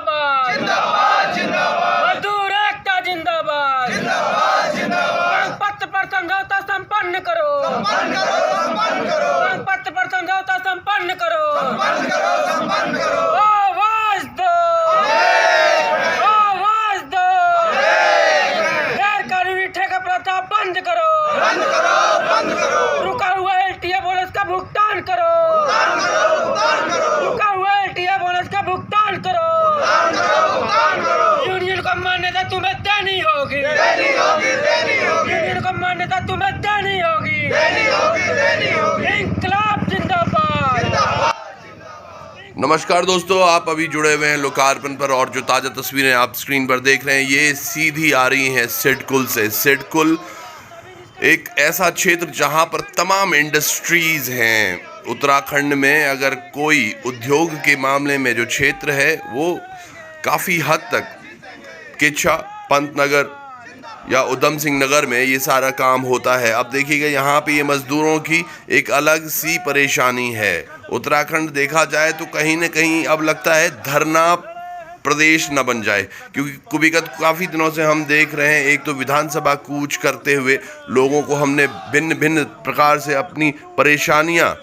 जिंदाबाद जिंदाबाद जिंदाबाद, मजदूर एकता जिंदाबाद जिंदाबाद जिंदाबाद, पत्र पर समझौता संपन्न करो संपन्न करो संपन्न करो, पत्र पर समझौता संपन्न करो संपन्न करो संपन्न करो, आवाज दो आवाज दो, गैर कानूनी ठेका प्रथा बंद करो बंद करो बंद करो, रुका हुआ एलटीए बोनस का भुगतान करो भुगतान करो भुगतान करो, रुका हुआ एलटीए बोनस का भुगतान करो भुगतान करो भुगतान करो, यूनियन को मान्यता तुम्हें देनी होगी देनी होगी देनी होगी, यूनियन को मान्यता तुम्हें देनी होगी देनी होगी देनी होगी, इंकलाब जिंदाबाद जिंदाबाद। नमस्कार दोस्तों, आप अभी जुड़े हुए हैं लोकार्पण पर और जो ताज़ा तस्वीरें आप स्क्रीन पर देख रहे हैं ये सीधी आ रही हैं सिडकुल से। सिडकुल एक ऐसा क्षेत्र जहां पर तमाम इंडस्ट्रीज़ हैं। उत्तराखंड में अगर कोई उद्योग के मामले में जो क्षेत्र है वो काफ़ी हद तक किच्छा, पंतनगर या उधम सिंह नगर में ये सारा काम होता है। अब देखिएगा यहाँ पे ये मज़दूरों की एक अलग सी परेशानी है। उत्तराखंड देखा जाए तो कहीं न कहीं अब लगता है धरना प्रदेश न बन जाए, क्योंकि विगत काफ़ी दिनों से हम देख रहे हैं एक तो विधानसभा कूच करते हुए लोगों को हमने भिन्न भिन्न प्रकार से अपनी परेशानियां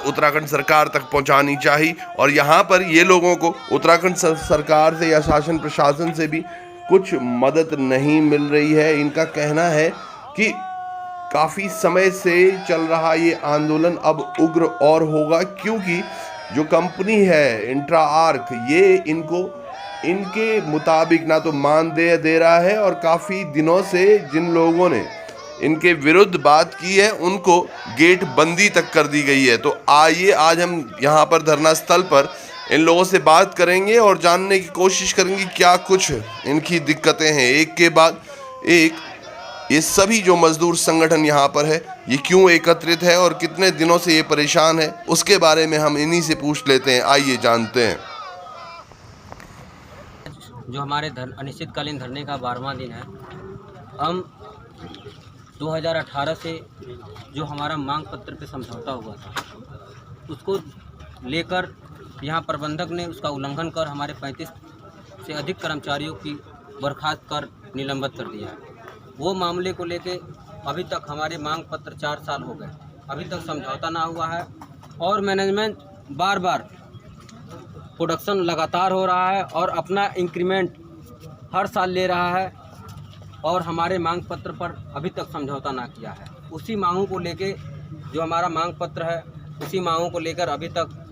उत्तराखंड सरकार तक पहुंचानी चाहिए, और यहाँ पर ये लोगों को उत्तराखंड सरकार से या शासन प्रशासन से भी कुछ मदद नहीं मिल रही है। इनका कहना है कि काफ़ी समय से चल रहा ये आंदोलन अब उग्र और होगा, क्योंकि जो कंपनी है इंट्रा आर्क ये इनके मुताबिक ना तो मानदेय दे रहा है, और काफ़ी दिनों से जिन लोगों ने इनके विरुद्ध बात की है उनको गेट बंदी तक कर दी गई है। तो आइए आज हम यहाँ पर धरना स्थल पर इन लोगों से बात करेंगे और जानने की कोशिश करेंगे क्या कुछ इनकी दिक्कतें हैं। एक के बाद एक ये सभी जो मजदूर संगठन यहाँ पर है ये क्यों एकत्रित है और कितने दिनों से ये परेशान है, उसके बारे में हम इन्हीं से पूछ लेते हैं। आइए जानते हैं। जो हमारे अनिश्चितकालीन धरने का 12वां दिन है। हम 2018 से जो हमारा मांग पत्र पे समझौता हुआ था उसको लेकर यहाँ प्रबंधक ने उसका उल्लंघन कर हमारे 35 से अधिक कर्मचारियों की बर्खास्त कर निलंबित कर दिया है। वो मामले को लेके अभी तक हमारे मांग पत्र 4 साल हो गए, अभी तक समझौता ना हुआ है, और मैनेजमेंट बार बार प्रोडक्शन लगातार हो रहा है और अपना इंक्रीमेंट हर साल ले रहा है, और हमारे मांग पत्र पर अभी तक समझौता ना किया है। उसी मांगों को लेके जो हमारा मांग पत्र है उसी मांगों को लेकर अभी तक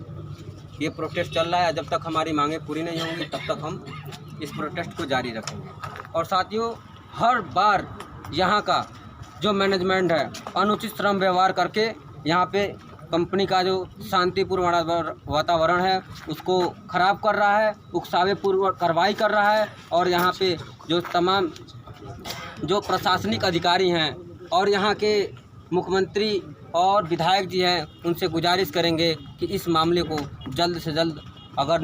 ये प्रोटेस्ट चल रहा है। जब तक हमारी मांगें पूरी नहीं होंगी तब तक हम इस प्रोटेस्ट को जारी रखेंगे। और साथियों, हर बार यहाँ का जो मैनेजमेंट है अनुचित श्रम व्यवहार करके यहाँ पे कंपनी का जो शांतिपूर्ण वातावरण है उसको ख़राब कर रहा है, उकसावेपूर्वक कार्रवाई कर रहा है, और यहाँ पे जो तमाम जो प्रशासनिक अधिकारी हैं और यहाँ के मुख्यमंत्री और विधायक जी हैं उनसे गुजारिश करेंगे कि इस मामले को जल्द से जल्द अगर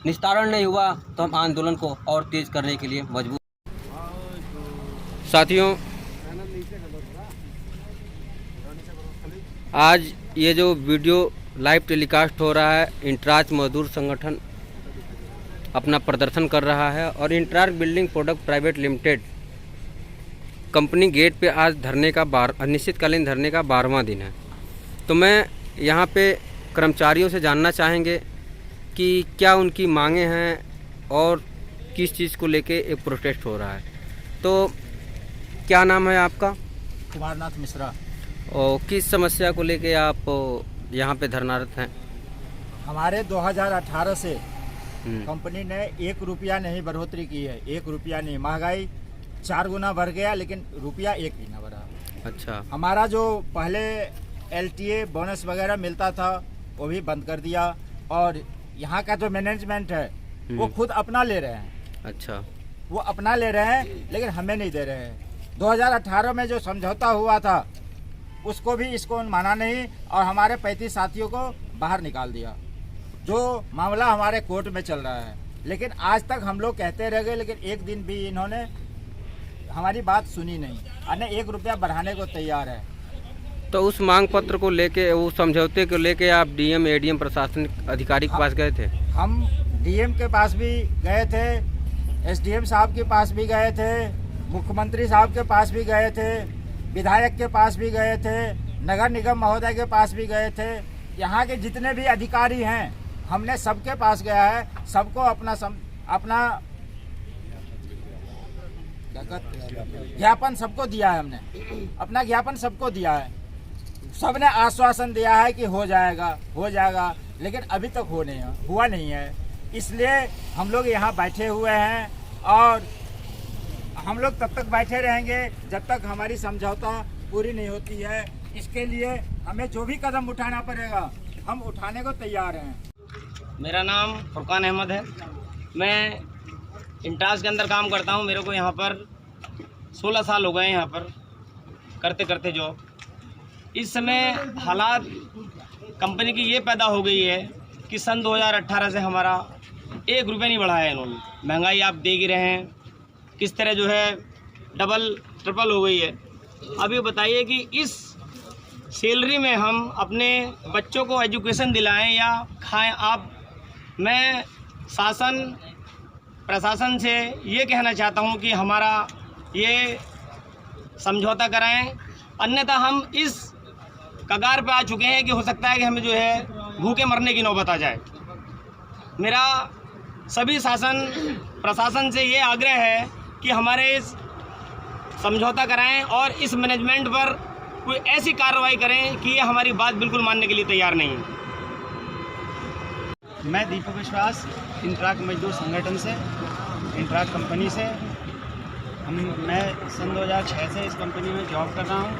निस्तारण नहीं हुआ तो हम आंदोलन को और तेज़ करने के लिए मजबूर। साथियों, आज ये जो वीडियो लाइव टेलीकास्ट हो रहा है, इंट्राज मजदूर संगठन अपना प्रदर्शन कर रहा है, और इंट्राज building product private limited company gate पे आज धरने का अनिश्चितकालीन धरने का 12वां दिन है। तो मैं यहाँ पे कर्मचारियों से जानना चाहेंगे कि क्या उनकी मांगें हैं और किस चीज़ को लेके एक प्रोटेस्ट हो रहा है। तो क्या नाम है आपका? कुमारनाथ मिश्रा। और किस समस्या को लेके आप यहाँ पे धरनारत हैं? हमारे 2018 से कंपनी ने 1 रुपया नहीं बढ़ोतरी की है, 1 रुपया नहीं। महंगाई 4 गुना बढ़ गया लेकिन रुपया 1 भी ना बढ़ा। अच्छा। हमारा जो पहले एलटीए बोनस वगैरह मिलता था वो भी बंद कर दिया, और यहाँ का जो मैनेजमेंट है वो खुद अपना ले रहे हैं। अच्छा। वो अपना ले रहे हैं लेकिन हमें नहीं दे रहे हैं। 2018 में जो समझौता हुआ था उसको भी इसको माना नहीं, और हमारे 35 साथियों को बाहर निकाल दिया। जो मामला हमारे कोर्ट में चल रहा है, लेकिन आज तक हम लोग कहते रह गए, लेकिन एक दिन भी इन्होंने हमारी बात सुनी नहीं, और 1 रुपया बढ़ाने को तैयार है। तो उस मांग पत्र को लेके, उस समझौते को लेके आप डीएम एडीएम प्रशासनिक अधिकारी के पास गए थे? हम डीएम के पास भी गए थे, एसडीएम साहब के पास भी गए थे, मुख्यमंत्री साहब के पास भी गए थे, विधायक के पास भी गए थे, नगर निगम महोदय के पास भी गए थे। यहाँ के जितने भी अधिकारी हैं हमने सबके पास गया है, सबको अपना ज्ञापन सबको दिया है, हमने अपना ज्ञापन सबको दिया है। सबने आश्वासन दिया है कि हो जाएगा, लेकिन अभी तक हुआ नहीं है। इसलिए हम लोग यहाँ बैठे हुए हैं और हम लोग तब तक बैठे रहेंगे जब तक हमारी समझौता पूरी नहीं होती है। इसके लिए हमें जो भी कदम उठाना पड़ेगा हम उठाने को तैयार हैं। मेरा नाम फुरकान अहमद है। मैं इंटास के अंदर काम करता हूँ। मेरे को यहाँ पर 16 साल हो गए यहाँ पर करते करते जॉब। इस समय हालात कंपनी की ये पैदा हो गई है कि सन 2018 से हमारा 1 रुपये नहीं बढ़ाया है इन्होंने। महंगाई आप देख ही रहे हैं किस तरह जो है डबल ट्रिपल हो गई है। अब ये बताइए कि इस सैलरी में हम अपने बच्चों को एजुकेशन दिलाएं या खाएं। मैं शासन प्रशासन से ये कहना चाहता हूँ कि हमारा ये समझौता कराएं, अन्यथा हम इस कगार पे आ चुके हैं कि हो सकता है कि हमें जो है भूखे मरने की नौबत आ जाए। मेरा सभी शासन प्रशासन से ये आग्रह है कि हमारे इस समझौता कराएं और इस मैनेजमेंट पर कोई ऐसी कार्रवाई करें कि ये हमारी बात बिल्कुल मानने के लिए तैयार नहीं है। मैं दीपक विश्वास इंट्राक मजदूर संगठन से, इंट्राक कंपनी से मैं सन 2006 से इस कंपनी में जॉब कर रहा हूँ।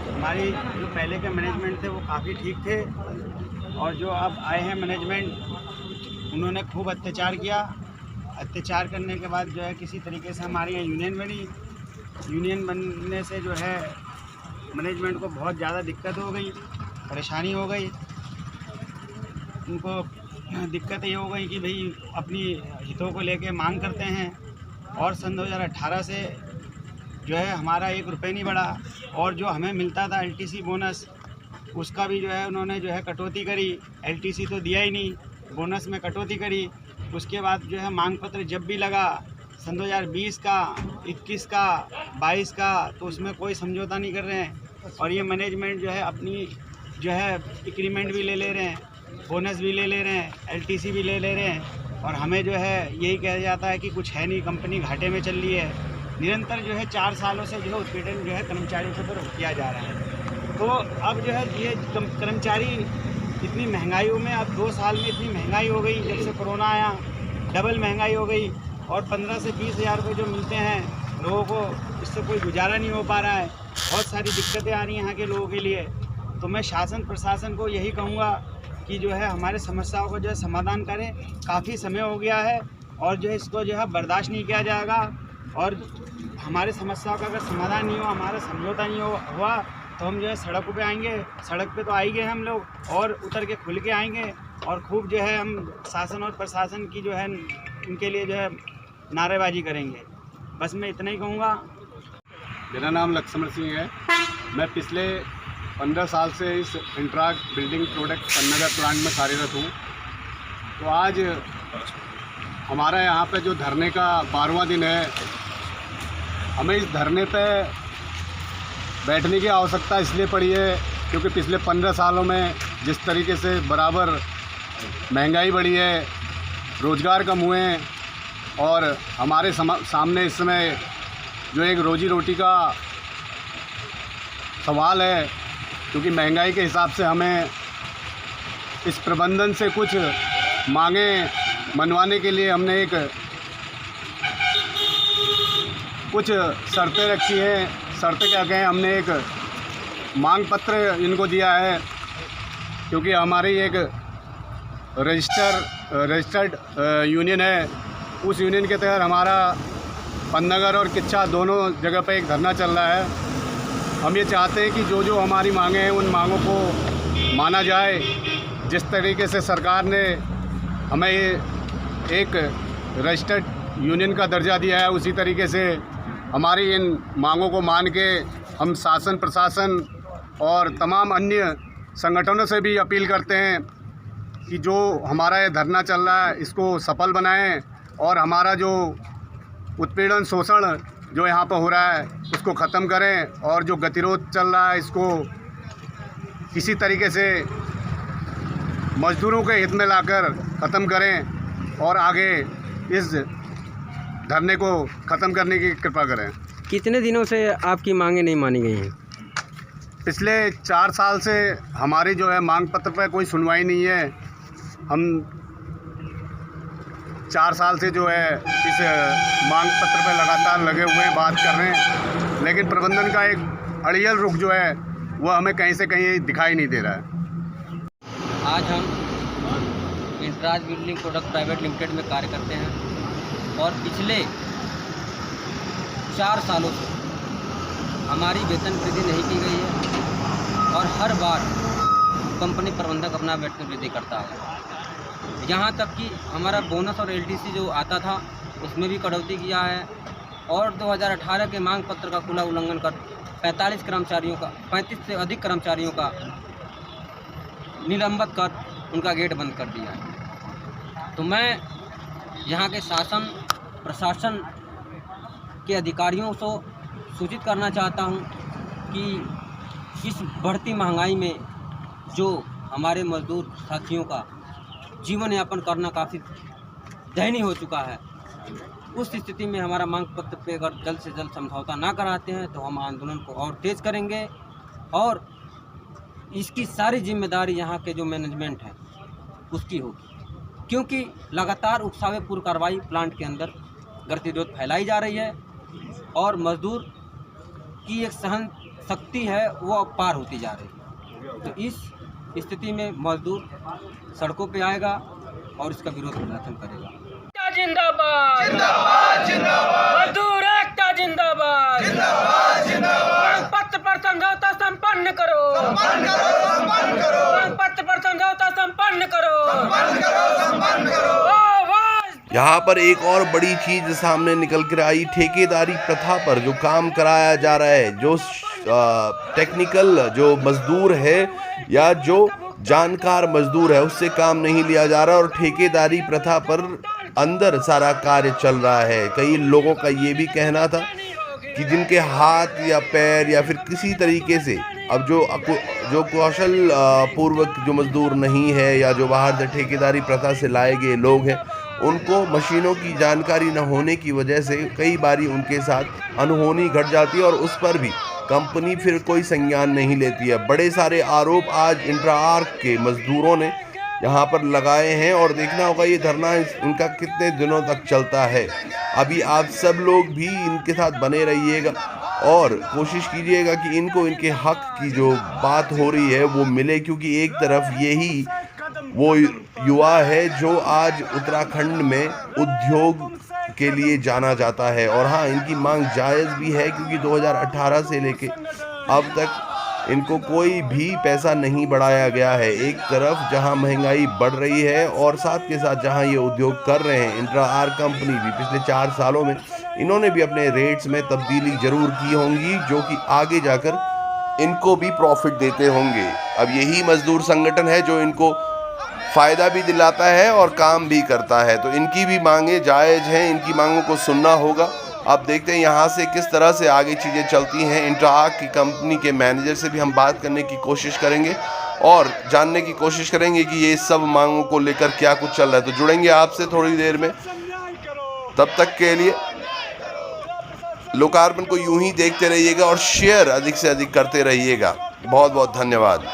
हमारी जो पहले के मैनेजमेंट थे वो काफ़ी ठीक थे और जो अब आए हैं मैनेजमेंट उन्होंने खूब अत्याचार किया। अत्याचार करने के बाद जो है किसी तरीके से हमारी यहाँ यूनियन बनी। यूनियन बनने से जो है मैनेजमेंट को बहुत ज़्यादा दिक्कत हो गई, परेशानी हो गई। उनको दिक्कत ये हो गई कि भाई अपनी हितों को लेके मांग करते हैं और सन 2018 से जो है हमारा 1 रुपये नहीं बढ़ा और जो हमें मिलता था एलटीसी बोनस उसका भी जो है उन्होंने जो है कटौती करी। एलटीसी तो दिया ही नहीं, बोनस में कटौती करी। उसके बाद जो है मांग पत्र जब भी लगा सन 2020 का, 21 का, 22 का, तो उसमें कोई समझौता नहीं कर रहे हैं और ये मैनेजमेंट जो है अपनी जो है इंक्रीमेंट भी ले रहे हैं, बोनस भी ले रहे हैं, एलटीसी भी ले रहे हैं और हमें जो है यही कहा जाता है कि कुछ है नहीं, कंपनी घाटे में चल रही है। निरंतर जो है 4 सालों से जो है उत्पीड़न जो है कर्मचारियों के ऊपर किया जा रहा है। तो अब जो है ये कर्मचारी इतनी महंगाइयों में, अब 2 साल में इतनी महंगाई हो गई, जब से कोरोना आया डबल महंगाई हो गई और 15 से 20 हज़ार रुपये जो मिलते हैं लोगों को, इससे कोई गुजारा नहीं हो पा रहा है। बहुत सारी दिक्कतें आ रही हैं यहाँ के लोगों के लिए। तो मैं शासन प्रशासन को यही कहूँगा कि जो है हमारे समस्याओं को जो है समाधान करें। काफ़ी समय हो गया है और जो है इसको जो है बर्दाश्त नहीं किया जाएगा और हमारे समस्याओं का अगर समाधान नहीं हो, हमारा समझौता नहीं हुआ तो हम जो है सड़कों पे आएंगे। सड़क पे तो आएंगे हम लोग और उतर के खुल के आएंगे और खूब जो है हम शासन और प्रशासन की जो है उनके लिए जो है नारेबाजी करेंगे। बस मैं इतना ही कहूँगा। मेरा नाम लक्ष्मण सिंह है। मैं पिछले 15 साल से इस इंट्राक बिल्डिंग प्रोडक्ट पन्नगर प्लांट में कार्यरत हूँ। तो आज हमारा यहाँ पे जो धरने का 12वां दिन है, हमें इस धरने पे बैठने की आवश्यकता इसलिए पड़ी है क्योंकि पिछले 15 सालों में जिस तरीके से बराबर महंगाई बढ़ी है, रोज़गार कम हुए हैं और हमारे सामने इस समय जो एक रोजी रोटी का सवाल है, क्योंकि महंगाई के हिसाब से हमें इस प्रबंधन से कुछ मांगे मनवाने के लिए हमने कुछ शर्तें रखी हैं। शर्तें क्या कहें, हमने एक मांग पत्र इनको दिया है क्योंकि हमारी एक रजिस्टर्ड यूनियन है। उस यूनियन के तहत हमारा पन्नगर और किच्छा दोनों जगह पे एक धरना चल रहा है। हम ये चाहते हैं कि जो जो हमारी मांगें हैं उन मांगों को माना जाए। जिस तरीके से सरकार ने हमें एक रजिस्टर्ड यूनियन का दर्जा दिया है, उसी तरीके से हमारी इन मांगों को मान के हम शासन प्रशासन और तमाम अन्य संगठनों से भी अपील करते हैं कि जो हमारा ये धरना चल रहा है इसको सफल बनाएं और हमारा जो उत्पीड़न शोषण जो यहाँ पर हो रहा है उसको ख़त्म करें और जो गतिरोध चल रहा है इसको किसी तरीके से मजदूरों के हित में लाकर ख़त्म करें और आगे इस धरने को ख़त्म करने की कृपा करें। कितने दिनों से आपकी मांगें नहीं मानी गई हैं? पिछले 4 साल से हमारी जो है मांग पत्र पर कोई सुनवाई नहीं है। हम 4 साल से जो है इस मांग पत्र पर लगातार लगे हुए हैं, बात कर रहे हैं, लेकिन प्रबंधन का एक अड़ियल रुख जो है वह हमें कहीं से कहीं दिखाई नहीं दे रहा है। आज हम इंटराज बिल्डिंग प्रोडक्ट प्राइवेट लिमिटेड में कार्य करते हैं और पिछले 4 सालों से हमारी वेतन वृद्धि नहीं की गई है और हर बार कंपनी प्रबंधक अपना वेतन वृद्धि करता है। यहाँ तक कि हमारा बोनस और एलटीसी जो आता था उसमें भी कटौती किया है और 2018 के मांग पत्र का खुला उल्लंघन कर 35 से अधिक कर्मचारियों का निलंबित कर उनका गेट बंद कर दिया है। तो मैं यहाँ के शासन प्रशासन के अधिकारियों को सूचित करना चाहता हूँ कि इस बढ़ती महंगाई में जो हमारे मजदूर साथियों का जीवन यापन करना काफ़ी दयनीय हो चुका है, उस स्थिति में हमारा मांग पत्र पे अगर जल्द से जल्द समझौता ना कराते हैं तो हम आंदोलन को और तेज़ करेंगे और इसकी सारी जिम्मेदारी यहाँ के जो मैनेजमेंट है उसकी होगी, क्योंकि लगातार उकसावेपूर्ण कार्रवाई प्लांट के अंदर गतिरोध फैलाई जा रही है और मजदूर की एक सहन शक्ति है वो पार होती जा रही है। तो इस स्थिति में मजदूर सड़कों पे आएगा और इसका विरोध प्रदर्शन करेगा। जिंदाबाद जिंदाबाद जिंदाबाद, मजदूर एकता जिंदाबाद जिंदाबाद जिंदाबाद, मांग पत्र पर समझौता संपन्न करो, संपन्न करो, संपन्न करो, मांग पत्र पर समझौता संपन्न करो, संपन्न करो, संपन्न करो। यहाँ पर एक और बड़ी चीज सामने निकल कर आई, ठेकेदारी प्रथा पर जो काम कराया जा रहा है, जो टेक्निकल जो मजदूर है या जो जानकार मजदूर है उससे काम नहीं लिया जा रहा और ठेकेदारी प्रथा पर अंदर सारा कार्य चल रहा है। कई लोगों का ये भी कहना था कि जिनके हाथ या पैर या फिर किसी तरीके से अब जो कौशल पूर्वक जो मजदूर नहीं है या जो बाहर से ठेकेदारी प्रथा से लाए गए लोग हैं उनको मशीनों की जानकारी न होने की वजह से कई बारी उनके साथ अनहोनी घट जाती है और उस पर भी कंपनी फिर कोई संज्ञान नहीं लेती है। बड़े सारे आरोप आज इंट्रा-आर्क के मजदूरों ने यहाँ पर लगाए हैं और देखना होगा ये धरना इनका कितने दिनों तक चलता है। अभी आप सब लोग भी इनके साथ बने रहिएगा और कोशिश कीजिएगा कि इनको इनके हक की जो बात हो रही है वो मिले, क्योंकि एक तरफ यही वो युवा है जो आज उत्तराखंड में उद्योग के लिए जाना जाता है और हाँ इनकी मांग जायज़ भी है, क्योंकि 2018 से लेके अब तक इनको कोई भी पैसा नहीं बढ़ाया गया है। एक तरफ जहां महंगाई बढ़ रही है और साथ के साथ जहां ये उद्योग कर रहे हैं इंट्रा-आर्क कंपनी भी पिछले 4 सालों में इन्होंने भी अपने रेट्स में तब्दीली ज़रूर की होंगी जो कि आगे जाकर इनको भी प्रॉफिट देते होंगे। अब यही मजदूर संगठन है जो इनको फ़ायदा भी दिलाता है और काम भी करता है, तो इनकी भी मांगें जायज़ हैं, इनकी मांगों को सुनना होगा। अब देखते हैं यहाँ से किस तरह से आगे चीज़ें चलती हैं। इंट्रा-आर्क की कंपनी के मैनेजर से भी हम बात करने की कोशिश करेंगे और जानने की कोशिश करेंगे कि ये सब मांगों को लेकर क्या कुछ चल रहा है। तो जुड़ेंगे आपसे थोड़ी देर में, तब तक के लिए लोकार्पण को यूं ही देखते रहिएगा और शेयर अधिक से अधिक करते रहिएगा। बहुत बहुत धन्यवाद।